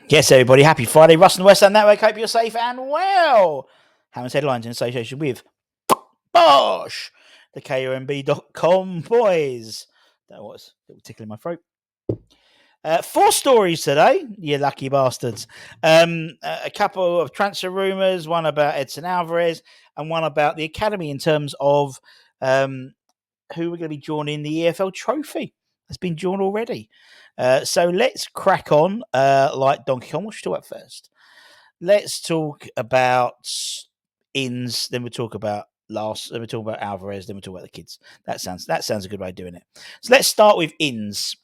Yes, everybody, happy Friday. Russ and West Ham Network. Hope you're safe and well. Hammonds headlines in association with Bosh, the KOMB.com boys. That was a little tickle in my throat. 4 stories today, you lucky bastards. A couple of transfer rumours, one about Edson Alvarez and one about the academy in terms of who we're going to be drawn in the EFL Trophy. Has been drawn already. So let's crack on like Donkey Kong. What should we talk about first? Let's talk about ins, then we'll talk about then we'll talk about Alvarez, then we'll talk about the kids. That sounds a good way of doing it. So let's start with ins.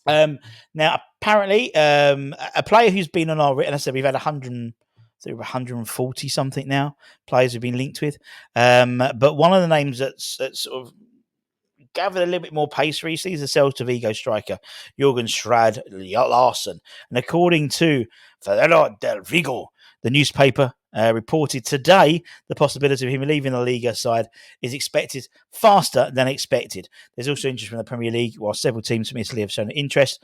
Now, apparently, a player who's been on our, and I said we've had 140 something now players we've been linked with. But one of the names that's sort of gathered a little bit more pace recently is the Celta Vigo striker, Jorgen Shradlan. And according to Federo del Vigo, the newspaper reported today the possibility of him leaving the Liga side is expected faster than expected. There's also interest from the Premier League, while several teams from Italy have shown interest.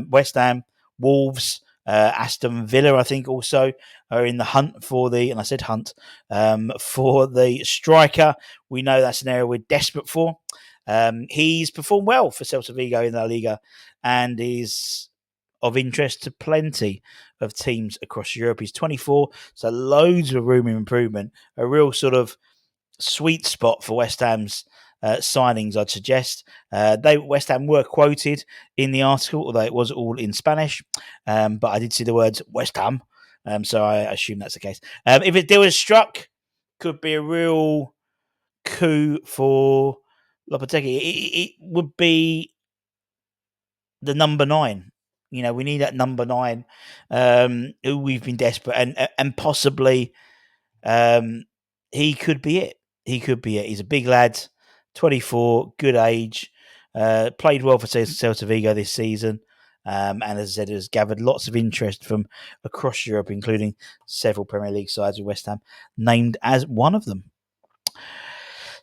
West Ham, Wolves, Aston Villa, I think, also are in the hunt for the, and I said hunt, for the striker. We know that's an area we're desperate for. He's performed well for Celta Vigo in La Liga and is of interest to plenty of teams across Europe. He's 24, so loads of room of improvement. A real sort of sweet spot for West Ham's signings, I'd suggest. West Ham were quoted in the article, although it was all in Spanish. But I did see the words West Ham, so I assume that's the case. If a deal is struck, could be a real coup for Lopetegui. It would be the number 9. You know, we need that number 9 who we've been desperate and possibly he could be it. He could be it. He's a big lad, 24, good age, played well for Celta Vigo this season. And as I said, has gathered lots of interest from across Europe, including several Premier League sides with West Ham named as one of them.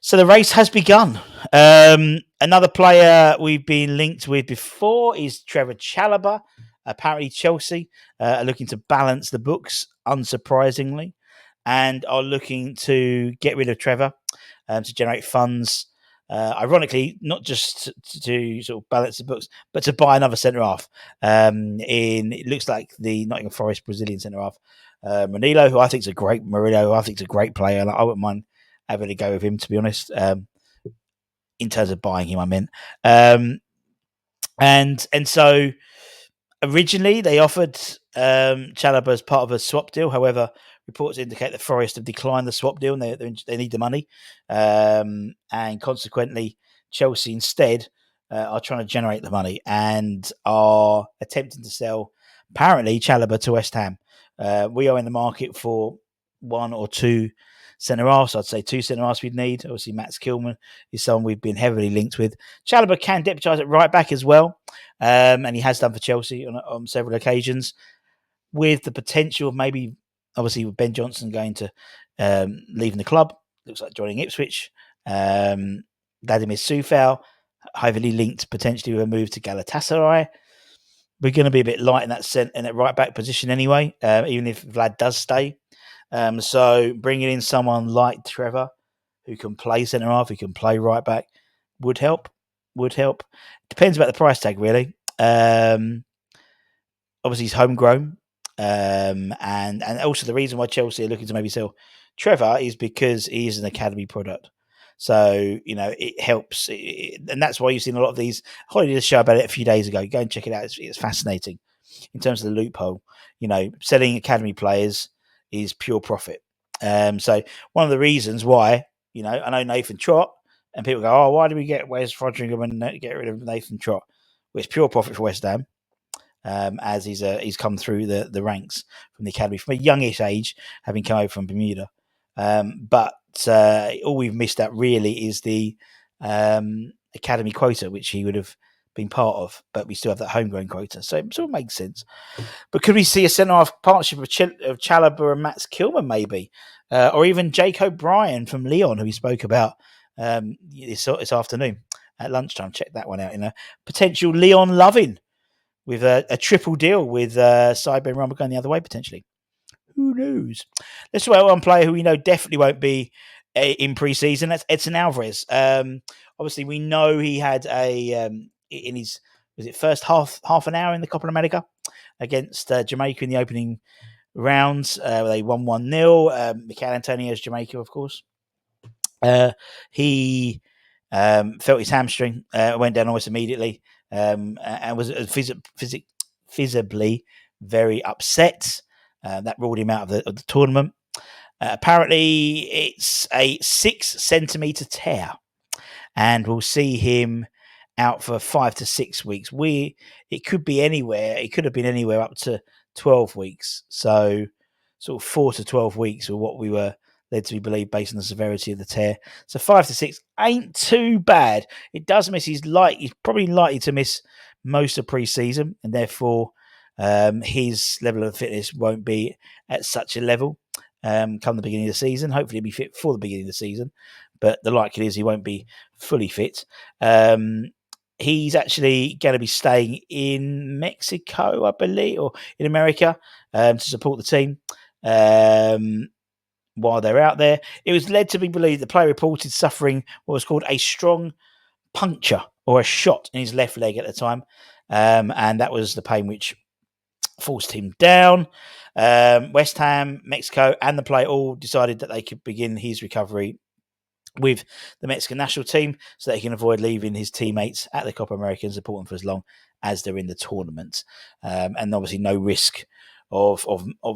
So the race has begun. Another player we've been linked with before is Trevor Chala. Apparently Chelsea are looking to balance the books, unsurprisingly, and are looking to get rid of Trevor to generate funds. Ironically, not just to sort of balance the books, but to buy another centre-half. It looks like the Nottingham Forest Brazilian centre-half, Murillo, who I think is a great player, and I wouldn't mind having a go with him, to be honest. In terms of buying him, I meant. And so originally they offered CHALOBAH as part of a swap deal. However, reports indicate that Forest have declined the swap deal and they need the money. And consequently, Chelsea instead are trying to generate the money and are attempting to sell, apparently, CHALOBAH to West Ham. We are in the market for 1 or 2 centre-halves. I'd say 2 centre-halves we'd need. Obviously, Max Kilman is someone we've been heavily linked with. CHALOBAH can deputise at right back as well, and he has done for Chelsea on several occasions, with the potential of maybe, obviously, with Ben Johnson going to leaving the club, looks like joining Ipswich. Vladimir Soufal, heavily linked potentially with a move to Galatasaray. We're going to be a bit light in that right back position anyway, even if Vlad does stay. So bringing in someone like Trevor, who can play centre half, who can play right back, would help. Depends about the price tag, really. Obviously, he's homegrown, and also the reason why Chelsea are looking to maybe sell Trevor is because he is an academy product. So, you know, it helps. And that's why you've seen a lot of these. I did a show about it a few days ago. Go and check it out. It's fascinating in terms of the loophole. You know, selling academy players is pure profit. So one of the reasons why, you know, I know Nathan Trott, and people go, oh, why do we get Wes Froderingham and get rid of Nathan Trott? Well, it's pure profit for West Ham, as he's come through the ranks from the academy from a youngish age, having come over from Bermuda. But all we've missed out really is the academy quota, which he would have been part of, but we still have that homegrown quota. So it sort of makes sense. But could we see a centre-half partnership of Chalobah and Mats Kilman, maybe? Or even Jake O'Brien from Lyon, who we spoke about this afternoon at lunchtime. Check that one out. Potential Lyon Loving with a triple deal with Cyber Rumble going the other way, potentially. Who knows? Let's talk about one player who we know definitely won't be in pre-season. That's Edson Alvarez. Obviously, we know he had in his first half an hour in the Copa America against Jamaica in the opening rounds. They won 1-0. Mikel Antonio's Jamaica, of course. He felt his hamstring, went down almost immediately, and was visibly very upset. That ruled him out of the tournament. Apparently, it's a 6 centimetre tear, and we'll see him out for 5 to 6 weeks. It could be anywhere. It could have been anywhere up to 12 weeks. So, sort of 4 to 12 weeks were what we were led to believe based on the severity of the tear. So 5 to 6 ain't too bad. It does miss. He's probably likely to miss most of pre-season, and therefore his level of fitness won't be at such a level come the beginning of the season. Hopefully he'll be fit for the beginning of the season, but the likelihood is he won't be fully fit. He's actually going to be staying in Mexico, I believe, or in America to support the team while they're out there. It was led to be believed the player reported suffering what was called a strong puncture or a shot in his left leg at the time, and that was the pain which forced him down. West Ham, Mexico, and the player all decided that they could begin his recovery with the Mexican national team so that he can avoid leaving his teammates at the Copa America and support them for as long as they're in the tournament. And obviously no risk of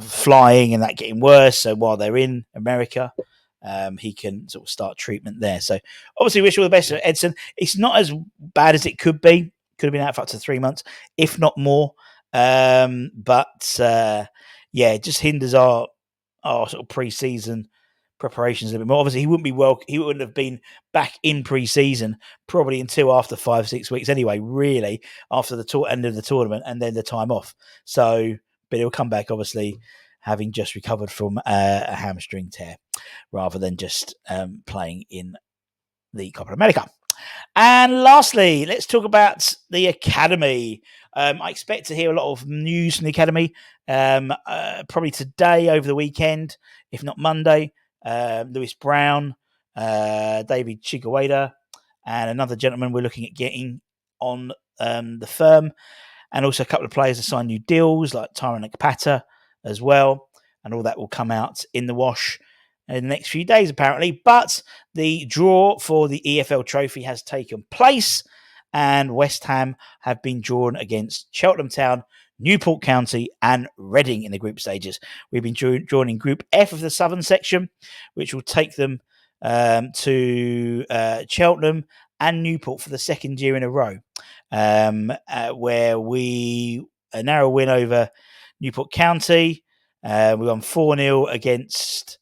flying and that getting worse. So while they're in America, he can sort of start treatment there. So obviously wish all the best to Edson. It's not as bad as it could be. Could have been out for up to 3 months, if not more. But it just hinders our sort of pre-season preparations a bit more. Obviously, he wouldn't have been back in pre-season probably until after 5-6 weeks anyway, really, after the end of the tournament and then the time off. So, but he'll come back, obviously, having just recovered from a hamstring tear rather than just playing in the Copa America. And lastly, let's talk about the Academy. I expect to hear a lot of news from the Academy probably today, over the weekend, if not Monday. Lewis Brown, David Chigueda, and another gentleman we're looking at getting on the firm. And also a couple of players have signed new deals, like Tyron Akpata as well. And all that will come out in the wash in the next few days, apparently. But the draw for the EFL Trophy has taken place, and West Ham have been drawn against Cheltenham Town, Newport County, and Reading in the group stages. We've been drawn in Group F of the Southern section, which will take them to Cheltenham and Newport for the second year in a row, where a narrow win over Newport County. We won 4-0 against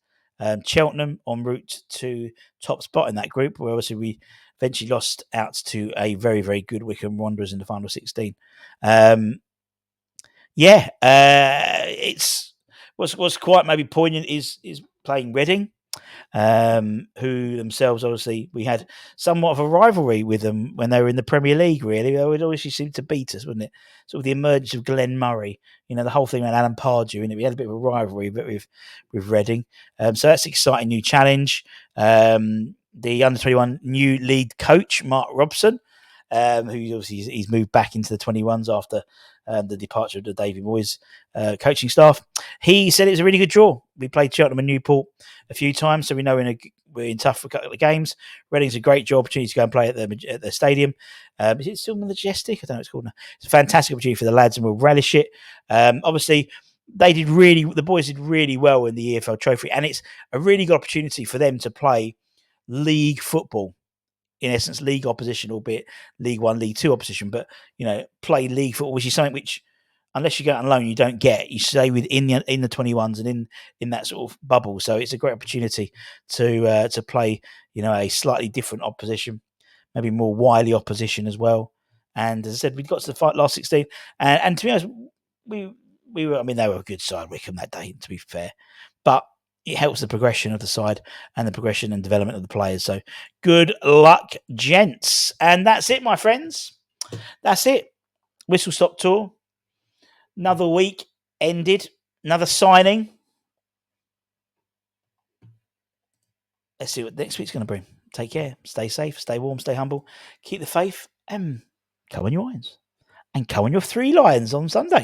Cheltenham en route to top spot in that group, where obviously we eventually lost out to a very, very good Wycombe Wanderers in the final 16. It's what's quite maybe poignant is playing Reading, who themselves, obviously, we had somewhat of a rivalry with them when they were in the Premier League, really. They would always seem to beat us, wouldn't it? Sort of the emergence of Glenn Murray, the whole thing around Alan Pardew, and we had a bit of a rivalry with Reading. So that's an exciting new challenge. The under-21 new lead coach, Mark Robson, who obviously he's moved back into the 21s after the departure of the David Moyes coaching staff. He said it was a really good draw. We played Cheltenham and Newport a few times, so we know we're in tough for a couple of games. Reading's a great opportunity to go and play at the stadium. Is it still Majestic? I don't know what it's called now. It's a fantastic opportunity for the lads, and we'll relish it. Obviously, the boys did really well in the EFL Trophy, and it's a really good opportunity for them to play league football. In essence, league opposition, albeit League One, League Two opposition, but play league football, which is something which, unless you go out on loan, you don't get. You stay within in the 21s and in that sort of bubble. So it's a great opportunity to play, a slightly different opposition. maybe more wily opposition as well. And as I said, we got to the last 16, and to be honest, we were. I mean, they were a good side, Wickham, that day. To be fair, but it helps the progression of the side and the progression and development of the players. So good luck, gents. And that's it, my friends. That's it. Whistle Stop Tour. Another week ended. Another signing. Let's see what next week's going to bring. Take care. Stay safe. Stay warm. Stay humble. Keep the faith. And go on your irons. And go on your 3 Lions on Sunday.